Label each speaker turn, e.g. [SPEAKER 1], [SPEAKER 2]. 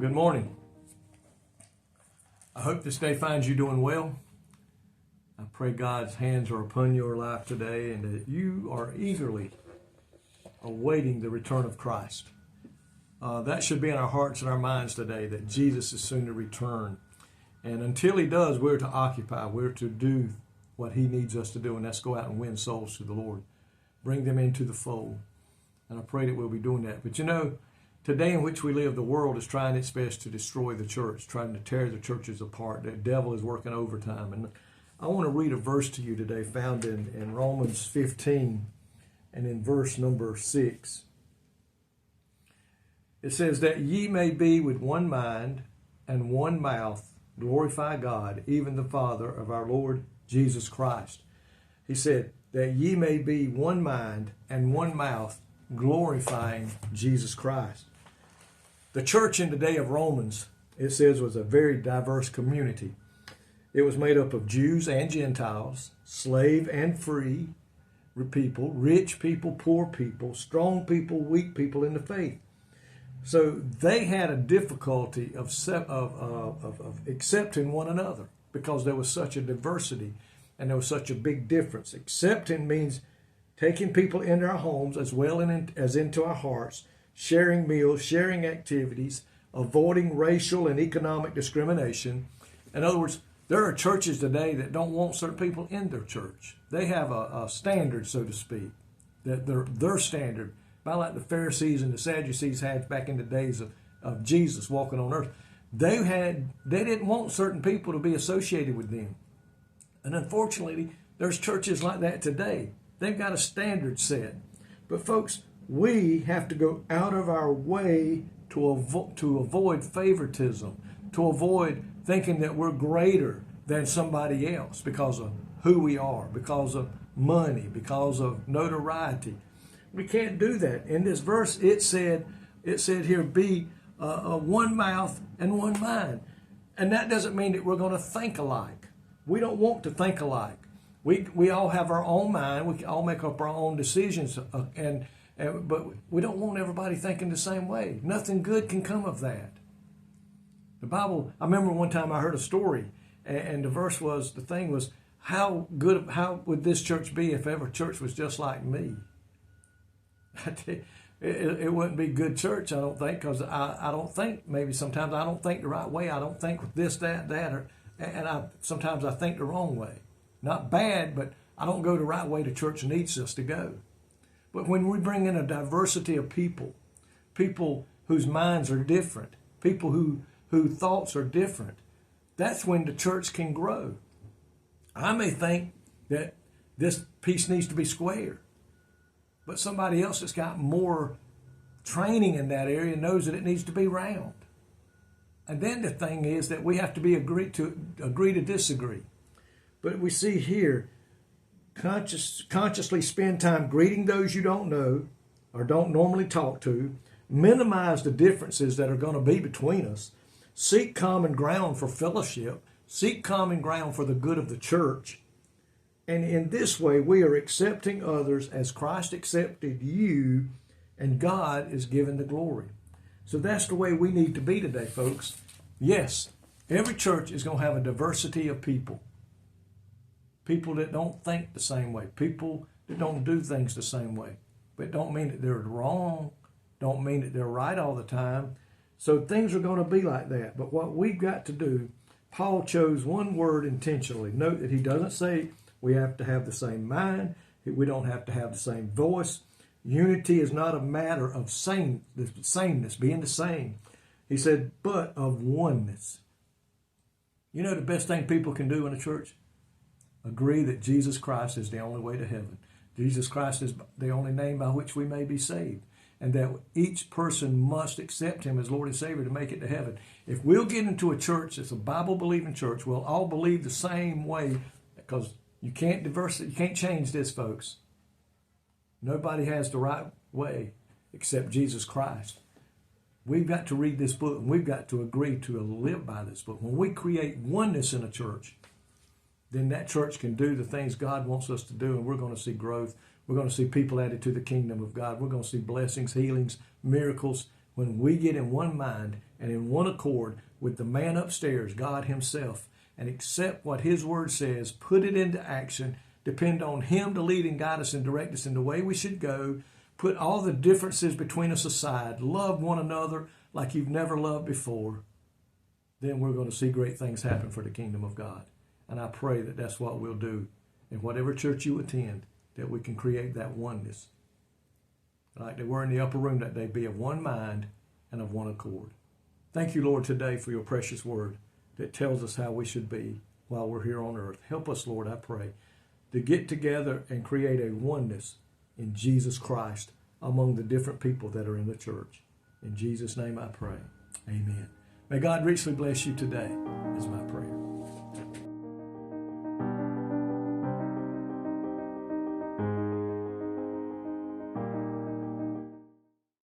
[SPEAKER 1] Good morning. I hope this day finds you doing well. I pray God's hands are upon your life today and that you are eagerly awaiting the return of Christ. That should be in our hearts and our minds today, that Jesus is soon to return. And until he does, we're to occupy. We're to do what he needs us to do, and that's go out and win souls to the Lord. Bring them into the fold. And I pray that we'll be doing that. But you know, today in which we live, the world is trying its best to destroy the church, trying to tear the churches apart. The devil is working overtime. And I want to read a verse to you today found in Romans 15 and in verse number 6. It says that ye may be with one mind and one mouth glorify God, even the Father of our Lord Jesus Christ. He said that ye may be one mind and one mouth glorifying Jesus Christ. The church in the day of Romans, it says, was a very diverse community. It was made up of Jews and Gentiles, slave and free people, rich people, poor people, strong people, weak people in the faith. So they had a difficulty of accepting one another because there was such a diversity and there was such a big difference. Accepting means taking people into our homes as well as into our hearts, sharing meals, sharing activities, avoiding racial and economic discrimination. In other words, there are churches today that don't want certain people in their church. They have a standard, so to speak, that their standard, about like the Pharisees and the Sadducees had back in the days of Jesus walking on earth. They didn't want certain people to be associated with them. And unfortunately, there's churches like that today. They've got a standard set. But folks, we have to go out of our way to avoid favoritism, to avoid thinking that we're greater than somebody else because of who we are, because of money, because of notoriety. We can't do that. In this verse, it said here, be one mouth and one mind. And that doesn't mean that we're going to think alike. We don't want to think alike. We all have our own mind. We all make up our own decisions, but we don't want everybody thinking the same way. Nothing good can come of that. The Bible, I remember one time I heard a story, and the thing was, how would this church be if every church was just like me? It wouldn't be good church, I don't think, because I don't think, maybe sometimes I don't think the right way. I don't think this, that, and sometimes I think the wrong way. Not bad, but I don't go the right way the church needs us to go. But when we bring in a diversity of people whose minds are different, people whose thoughts are different, that's when the church can grow. I may think that this piece needs to be square, but somebody else that's got more training in that area knows that it needs to be round. And then the thing is that we have to agree to disagree. But we see here, consciously spend time greeting those you don't know or don't normally talk to. Minimize the differences that are going to be between us. Seek common ground for fellowship. Seek common ground for the good of the church. And in this way, we are accepting others as Christ accepted you, and God is given the glory. So that's the way we need to be today, folks. Yes, every church is going to have a diversity of people. People that don't think the same way. People that don't do things the same way. But don't mean that they're wrong. Don't mean that they're right all the time. So things are going to be like that. But what we've got to do, Paul chose one word intentionally. Note that he doesn't say we have to have the same mind. We don't have to have the same voice. Unity is not a matter of sameness, being the same. He said, but of oneness. You know the best thing people can do in a church? Agree that Jesus Christ is the only way to heaven. Jesus Christ is the only name by which we may be saved. And that each person must accept him as Lord and Savior to make it to heaven. If we'll get into a church that's a Bible-believing church, we'll all believe the same way, because you can't change this, folks. Nobody has the right way except Jesus Christ. We've got to read this book, and we've got to agree to live by this book. When we create oneness in a church, then that church can do the things God wants us to do, and we're going to see growth. We're going to see people added to the kingdom of God. We're going to see blessings, healings, miracles, when we get in one mind and in one accord with the man upstairs, God himself, and accept what his word says, put it into action, depend on him to lead and guide us and direct us in the way we should go, put all the differences between us aside, love one another like you've never loved before, then we're going to see great things happen for the kingdom of God. And I pray that that's what we'll do in whatever church you attend, that we can create that oneness. Like they were in the upper room that day, be of one mind and of one accord. Thank you, Lord, today for your precious word that tells us how we should be while we're here on earth. Help us, Lord, I pray, to get together and create a oneness in Jesus Christ among the different people that are in the church. In Jesus' name I pray. Amen. May God richly bless you today is my prayer.